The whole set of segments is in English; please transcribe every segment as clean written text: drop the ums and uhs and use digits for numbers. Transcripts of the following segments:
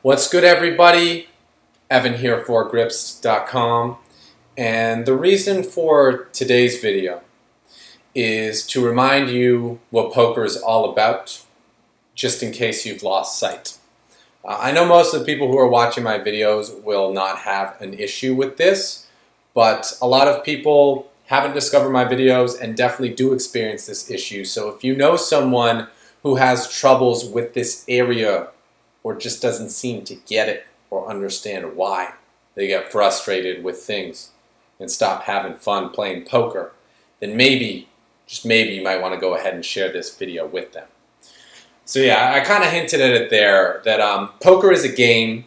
What's good, everybody? Evan here for grips.com, and the reason for today's video is to remind you what poker is all about, just in case you've lost sight. I know most of the people who are watching my videos will not have an issue with this, but a lot of people haven't discovered my videos and definitely do experience this issue. So if you know someone who has troubles with this area or just doesn't seem to get it or understand why they get frustrated with things and stop having fun playing poker, then maybe, just maybe, you might want to go ahead and share this video with them. So yeah, I kind of hinted at it there, that poker is a game.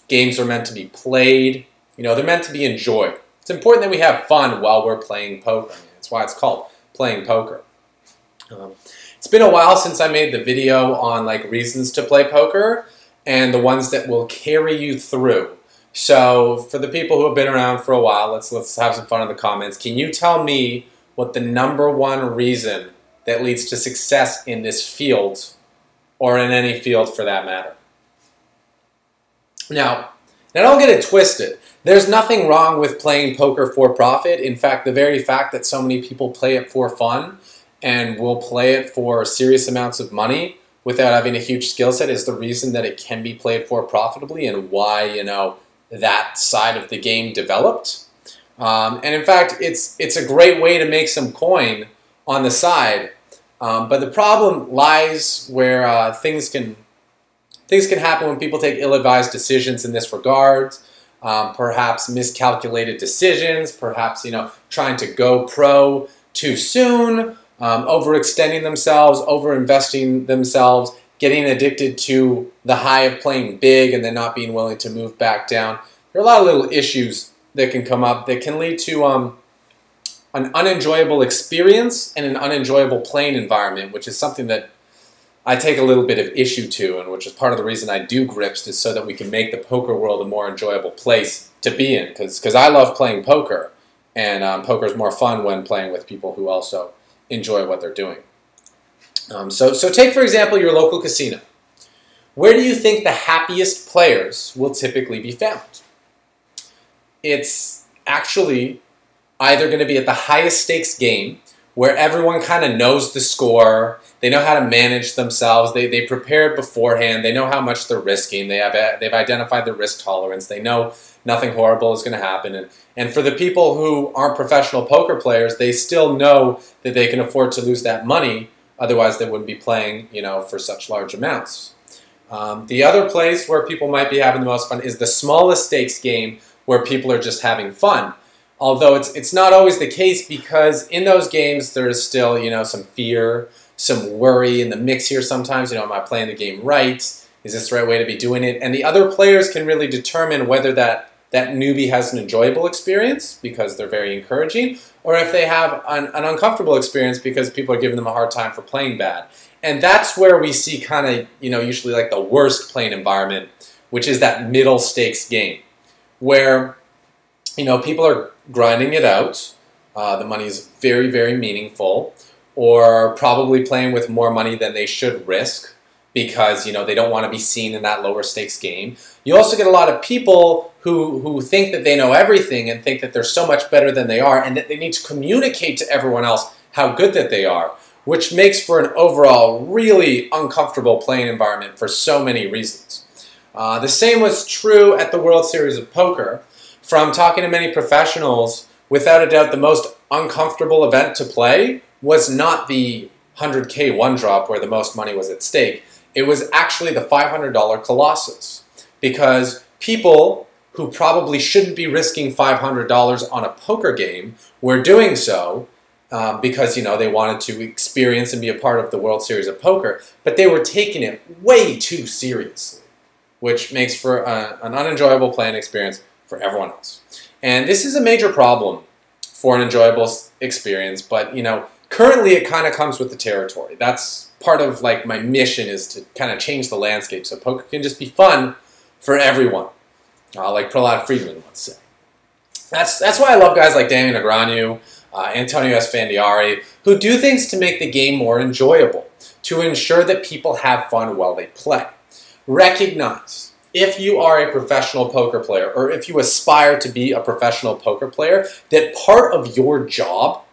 Games are meant to be played. You know, they're meant to be enjoyed. It's important that we have fun while we're playing poker. That's why it's called playing poker. It's been a while since I made the video on reasons to play poker and the ones that will carry you through. So for the people who have been around for a while, let's have some fun in the comments. Can you tell me what the #1 reason that leads to success in this field, or in any field for that matter? Now don't get it twisted. There's nothing wrong with playing poker for profit. In fact, the very fact that so many people play it for fun and will play it for serious amounts of money without having a huge skill set is the reason that it can be played for profitably, and why, you know, that side of the game developed. And in fact, it's a great way to make some coin on the side. But the problem lies where things can happen when people take ill-advised decisions in this regard. Perhaps miscalculated decisions, perhaps, you know, trying to go pro too soon, overextending themselves, overinvesting themselves, getting addicted to the high of playing big and then not being willing to move back down. There are a lot of little issues that can come up that can lead to an unenjoyable experience and an unenjoyable playing environment, which is something that I take a little bit of issue to, and which is part of the reason I do Grips, is so that we can make the poker world a more enjoyable place to be in. Because I love playing poker, and poker is more fun when playing with people who also enjoy what they're doing. So take, for example, your local casino. Where do you think the happiest players will typically be found? It's actually either going to be at the highest stakes game, where everyone kind of knows the score, they know how to manage themselves, they prepared beforehand, they know how much they're risking, they've identified their risk tolerance, they know nothing horrible is going to happen. And for the people who aren't professional poker players, they still know that they can afford to lose that money, otherwise they wouldn't be playing, you know, for such large amounts. The other place where people might be having the most fun is the smallest stakes game, where people are just having fun. Although it's not always the case, because in those games there's still, you know, some fear, some worry in the mix here sometimes. You know, am I playing the game right? Is this the right way to be doing it? And the other players can really determine whether that newbie has an enjoyable experience because they're very encouraging, or if they have an uncomfortable experience because people are giving them a hard time for playing bad. And that's where we see kind of, you know, usually the worst playing environment, which is that middle stakes game, where, you know, people are grinding it out, the money is very, very meaningful, or probably playing with more money than they should risk because, you know, they don't want to be seen in that lower stakes game. You also get a lot of people who think that they know everything and think that they're so much better than they are, and that they need to communicate to everyone else how good that they are, which makes for an overall really uncomfortable playing environment for so many reasons. The same was true at the World Series of Poker. From talking to many professionals, without a doubt the most uncomfortable event to play was not the 100K one drop where the most money was at stake. It was actually the $500 Colossus, because people who probably shouldn't be risking $500 on a poker game were doing so because, you know, they wanted to experience and be a part of the World Series of Poker, but they were taking it way too seriously, which makes for an unenjoyable playing experience for everyone else. And this is a major problem for an enjoyable experience, but, you know, currently it kind of comes with the territory. That's part of my mission, is to kind of change the landscape so poker can just be fun for everyone, like Prahlad Friedman once said. That's why I love guys like Daniel Negreanu, Antonio Esfandiari, who do things to make the game more enjoyable, to ensure that people have fun while they play. Recognize if you are a professional poker player, or if you aspire to be a professional poker player, that part of your job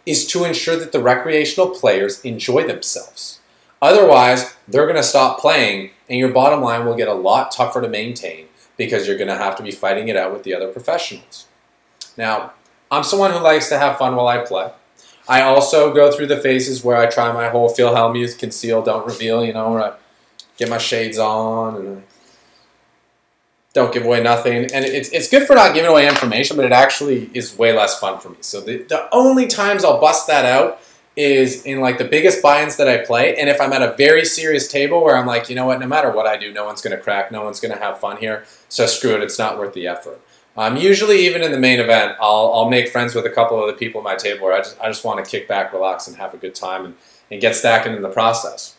is to ensure that the recreational players enjoy themselves. Otherwise, they're going to stop playing, and your bottom line will get a lot tougher to maintain because you're going to have to be fighting it out with the other professionals. Now, I'm someone who likes to have fun while I play. I also go through the phases where I try my whole Philhelmuth, conceal, don't reveal, where I get my shades on and I don't give away nothing. And it's good for not giving away information, but it actually is way less fun for me. So the only times I'll bust that out is in like the biggest buy-ins that I play, and if I'm at a very serious table where I'm like, you know what, no matter what I do, no one's going to crack, no one's going to have fun here, so screw it, it's not worth the effort. Usually, even in the main event, I'll make friends with a couple of the people at my table where I just want to kick back, relax, and have a good time and get stacking in the process.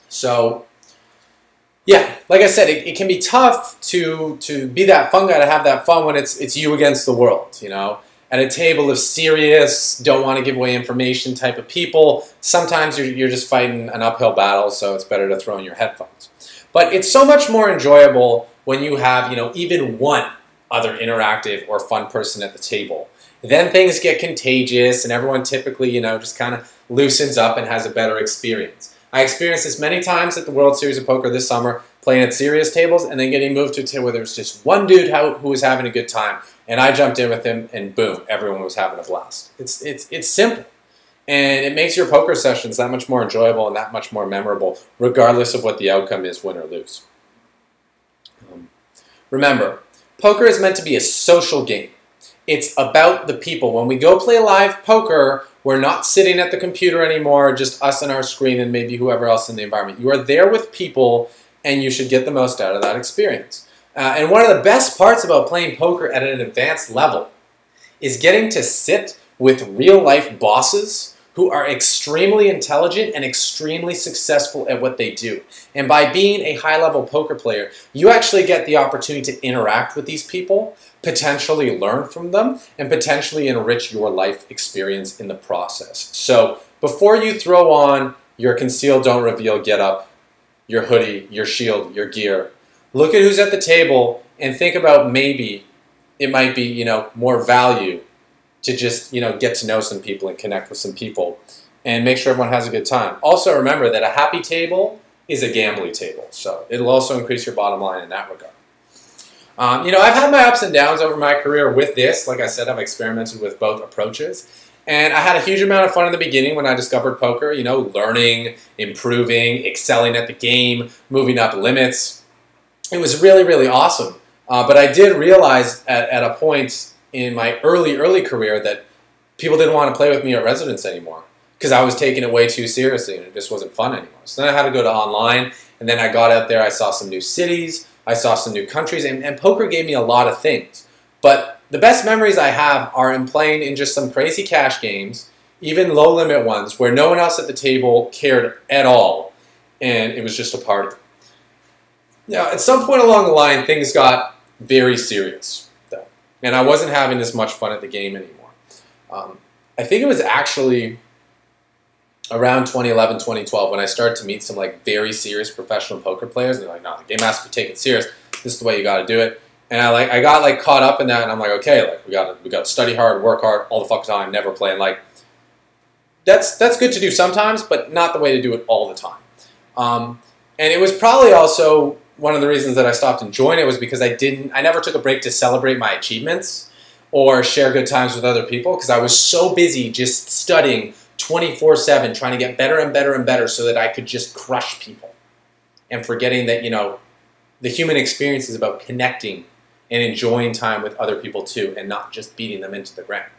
So, yeah, like I said, it can be tough to be that fun guy, to have that fun when it's you against the world, At a table of serious, don't want to give away information type of people, sometimes you're just fighting an uphill battle, so it's better to throw in your headphones. But it's so much more enjoyable when you have, even one other interactive or fun person at the table. Then things get contagious and everyone typically, just kind of loosens up and has a better experience. I experienced this many times at the World Series of Poker this summer, playing at serious tables and then getting moved to a table where there was just one dude who was having a good time, and I jumped in with him and boom, everyone was having a blast. It's simple. And it makes your poker sessions that much more enjoyable and that much more memorable, regardless of what the outcome is, win or lose. Remember, poker is meant to be a social game. It's about the people. When we go play live poker, we're not sitting at the computer anymore, just us and our screen and maybe whoever else in the environment. You are there with people, and you should get the most out of that experience. And one of the best parts about playing poker at an advanced level is getting to sit with real-life bosses who are extremely intelligent and extremely successful at what they do. And by being a high-level poker player, you actually get the opportunity to interact with these people, potentially learn from them, and potentially enrich your life experience in the process. So before you throw on your conceal, don't reveal, get up, your hoodie, your shield, your gear, look at who's at the table and think about maybe it might be, more value to just, get to know some people and connect with some people and make sure everyone has a good time. Also remember that a happy table is a gambling table, so it'll also increase your bottom line in that regard. I've had my ups and downs over my career with this. Like I said, I've experimented with both approaches. And I had a huge amount of fun in the beginning when I discovered poker, learning, improving, excelling at the game, moving up limits. It was really, really awesome. But I did realize at a point in my early career that people didn't want to play with me at residence anymore because I was taking it way too seriously and it just wasn't fun anymore. So then I had to go to online, and then I got out there, I saw some new cities, I saw some new countries, and poker gave me a lot of things. But the best memories I have are in playing in just some crazy cash games, even low-limit ones, where no one else at the table cared at all, and it was just a party. Now, at some point along the line, things got very serious, though, and I wasn't having as much fun at the game anymore. I think it was actually around 2011, 2012 when I started to meet some very serious professional poker players, and they're like, no, the game has to be taken serious. This is the way you got to do it. And I got caught up in that, and I'm like, okay, we got to study hard, work hard all the fucking time, never play. And that's good to do sometimes, but not the way to do it all the time. And it was probably also one of the reasons that I stopped enjoying it was because I never took a break to celebrate my achievements or share good times with other people because I was so busy just studying 24/7, trying to get better and better and better so that I could just crush people, and forgetting that, the human experience is about connecting and enjoying time with other people too, and not just beating them into the ground.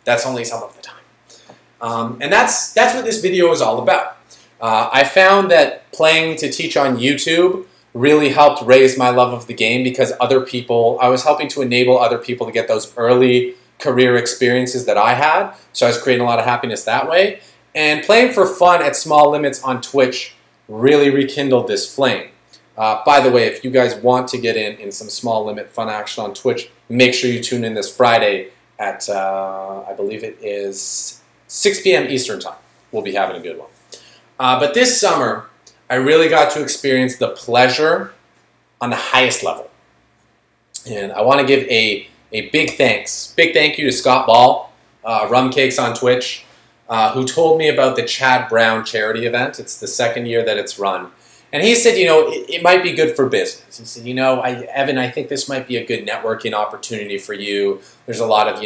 That's only some of the time. And that's what this video is all about. I found that playing to teach on YouTube really helped raise my love of the game because I was helping to enable other people to get those early career experiences that I had, so I was creating a lot of happiness that way. And playing for fun at small limits on Twitch really rekindled this flame. By the way, if you guys want to get in some small limit fun action on Twitch, make sure you tune in this Friday at, I believe it is 6 p.m. Eastern Time. We'll be having a good one. But this summer, I really got to experience the pleasure on the highest level. And I want to give a big thank you to Scott Ball, Rum Cakes on Twitch, who told me about the Chad Brown charity event. It's the second year that it's run. And he said, it might be good for business. He said, Evan, I think this might be a good networking opportunity for you. There's a lot of,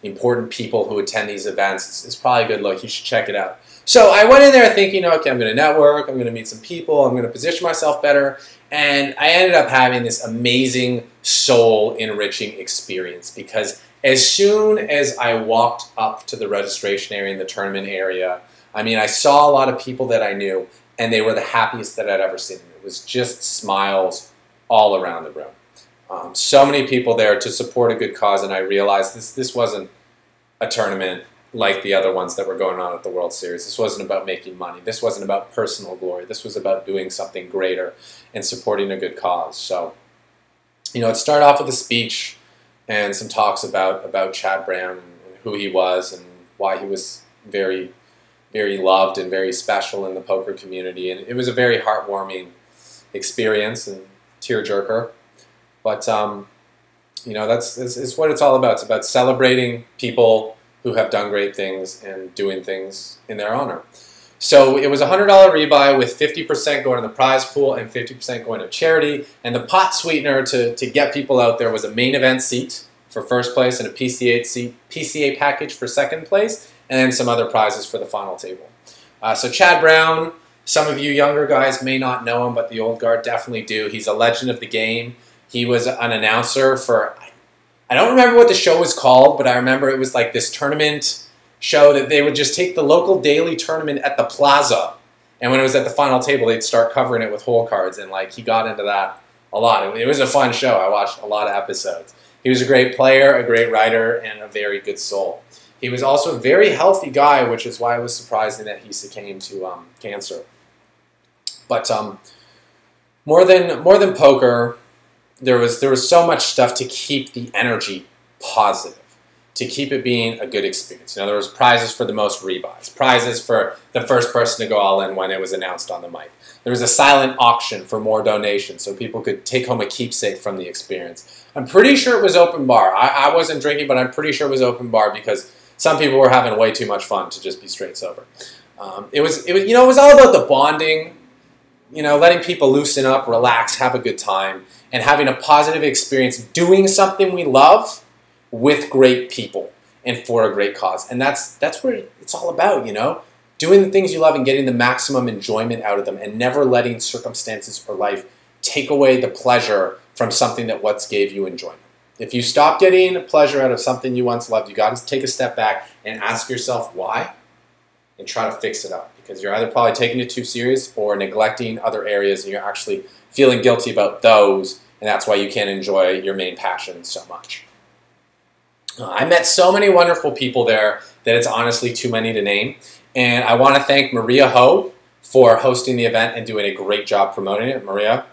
important people who attend these events. It's probably a good look. You should check it out. So I went in there thinking, okay, I'm going to network. I'm going to meet some people. I'm going to position myself better. And I ended up having this amazing, soul-enriching experience because as soon as I walked up to the registration area in the tournament area, I saw a lot of people that I knew, and they were the happiest that I'd ever seen them. It was just smiles all around the room. So many people there to support a good cause, and I realized this wasn't a tournament like the other ones that were going on at the World Series. This wasn't about making money. This wasn't about personal glory. This was about doing something greater and supporting a good cause. So, it started off with a speech and some talks about Chad Brown and who he was and why he was very, very loved and very special in the poker community. And it was a very heartwarming experience and tearjerker. But, that's what it's all about. It's about celebrating people who have done great things and doing things in their honor. So it was a $100 rebuy with 50% going to the prize pool and 50% going to charity. And the pot sweetener to get people out there was a main event seat for first place and a PCA package for second place, and then some other prizes for the final table. So Chad Brown, some of you younger guys may not know him, but the old guard definitely do. He's a legend of the game. He was an announcer for, I don't remember what the show was called, but I remember it was like this tournament show that they would just take the local daily tournament at the plaza, and when it was at the final table, they'd start covering it with hole cards, and he got into that a lot. It was a fun show. I watched a lot of episodes. He was a great player, a great writer, and a very good soul. He was also a very healthy guy, which is why it was surprising that he succumbed to cancer. But more than poker, there was so much stuff to keep the energy positive, to keep it being a good experience. There was prizes for the most rebuys, prizes for the first person to go all in when it was announced on the mic. There was a silent auction for more donations so people could take home a keepsake from the experience. I'm pretty sure it was open bar. I wasn't drinking, but I'm pretty sure it was open bar because some people were having way too much fun to just be straight sober. It was all about the bonding, letting people loosen up, relax, have a good time, and having a positive experience doing something we love with great people and for a great cause. And that's what it's all about, doing the things you love and getting the maximum enjoyment out of them and never letting circumstances or life take away the pleasure from something that once gave you enjoyment. If you stop getting pleasure out of something you once loved, you got to take a step back and ask yourself why and try to fix it up, because you're either probably taking it too serious or neglecting other areas and you're actually feeling guilty about those, and that's why you can't enjoy your main passion so much. I met so many wonderful people there that it's honestly too many to name. And I want to thank Maria Ho for hosting the event and doing a great job promoting it. Maria,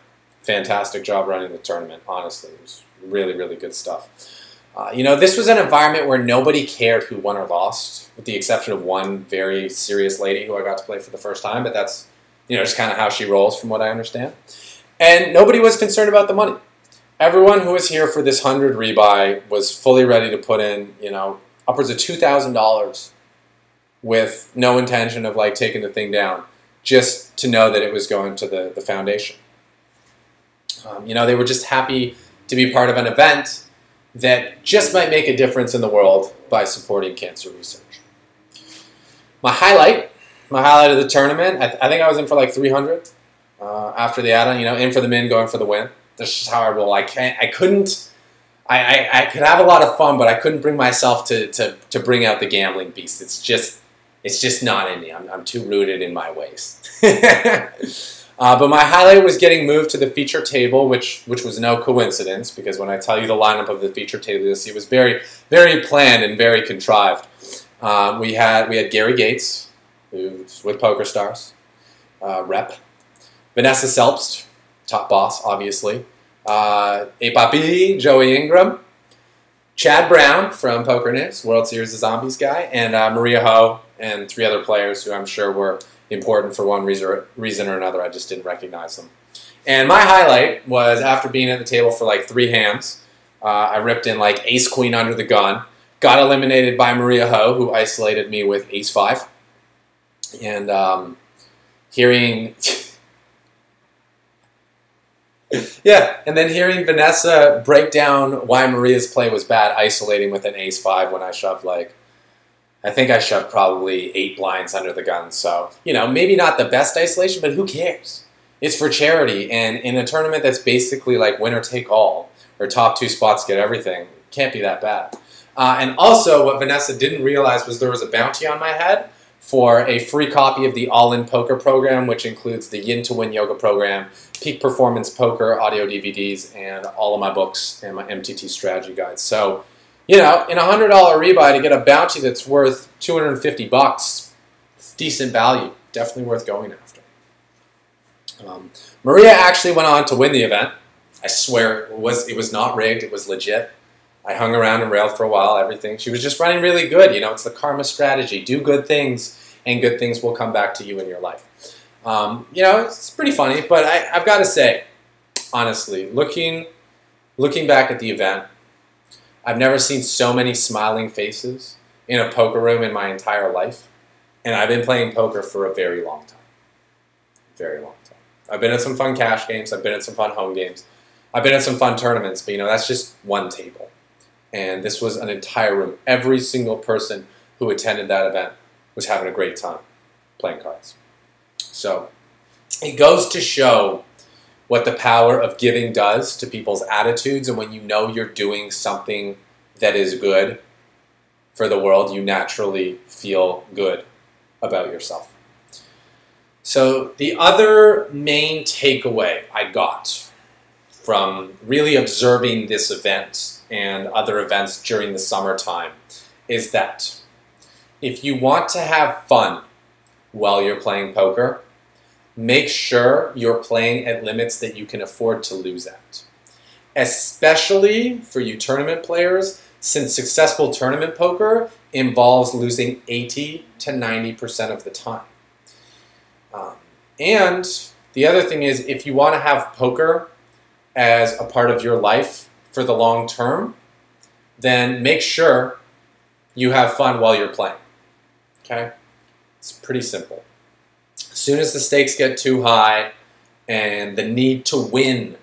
fantastic job running the tournament, honestly. It was really, really good stuff. This was an environment where nobody cared who won or lost, with the exception of one very serious lady who I got to play for the first time, but that's just kind of how she rolls from what I understand. And nobody was concerned about the money. Everyone who was here for this 100 rebuy was fully ready to put in, upwards of $2,000 with no intention of taking the thing down, just to know that it was going to the foundation. They were just happy to be part of an event that just might make a difference in the world by supporting cancer research. My highlight of the tournament, I think I was in for 300 after the add-on, in for the min, going for the win. That's just how I roll. I could have a lot of fun, but I couldn't bring myself to bring out the gambling beast. It's just not in me. I'm too rooted in my ways. But my highlight was getting moved to the feature table, which was no coincidence, because when I tell you the lineup of the feature table, you'll see it was very, very planned and very contrived. We had Gary Gates, who's with Poker Stars, rep. Vanessa Selbst, top boss, obviously. Papi, Joey Ingram. Chad Brown from Poker News, World Series of Zombies guy. And Maria Ho and 3 other players who I'm sure were important for one reason or another. I just didn't recognize them. And my highlight was after being at the table for like 3 hands, I ripped in like ace queen under the gun, got eliminated by Maria Ho, who isolated me with ace 5. And hearing... yeah, and then hearing Vanessa break down why Maria's play was bad, isolating with an ace 5 when I shoved like... I think I shoved probably 8 blinds under the gun. So, you know, maybe not the best isolation, but who cares? It's for charity. And in a tournament that's basically like winner take all, or top 2 spots get everything, can't be that bad. And also, what Vanessa didn't realize was there was a bounty on my head for a free copy of the All-In Poker program, which includes the Yin to Win yoga program, Peak Performance Poker audio DVDs, and all of my books and my MTT strategy guides. So, you know, in a $100 rebuy to get a bounty that's worth $250, it's decent value. Definitely worth going after. Maria actually went on to win the event. I swear it was not rigged. It was legit. I hung around and railed for a while, everything. She was just running really good. You know, it's the karma strategy. Do good things, and good things will come back to you in your life. You know, it's pretty funny, but I've got to say, honestly, looking back at the event, I've never seen so many smiling faces in a poker room in my entire life. And I've been playing poker for a very long time. Very long time. I've been at some fun cash games. I've been at some fun home games. I've been at some fun tournaments. But, you know, that's just one table. And this was an entire room. Every single person who attended that event was having a great time playing cards. So it goes to show what the power of giving does to people's attitudes. And when you know you're doing something that is good for the world, you naturally feel good about yourself. So the other main takeaway I got from really observing this event and other events during the summertime is that if you want to have fun while you're playing poker, make sure you're playing at limits that you can afford to lose at. Especially for you tournament players, since successful tournament poker involves losing 80 to 90% of the time. And the other thing is, if you want to have poker as a part of your life for the long term, then make sure you have fun while you're playing. Okay? It's pretty simple. As soon as the stakes get too high and the need to win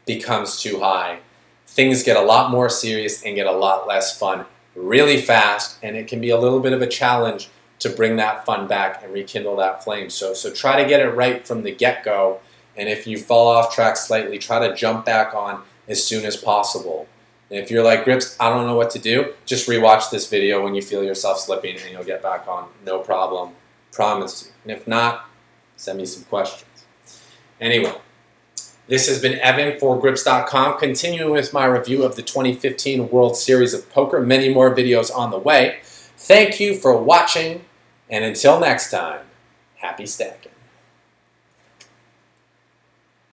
becomes too high, things get a lot more serious and get a lot less fun really fast, and it can be a little bit of a challenge to bring that fun back and rekindle that flame. So try to get it right from the get-go, and if you fall off track slightly, try to jump back on as soon as possible. And if you're like, Grips, I don't know what to do, just rewatch this video when you feel yourself slipping and you'll get back on, no problem, promise you. And if not, send me some questions. Anyway, this has been Evan for Grips.com, continuing with my review of the 2015 World Series of Poker. Many more videos on the way. Thank you for watching, and until next time, happy stacking.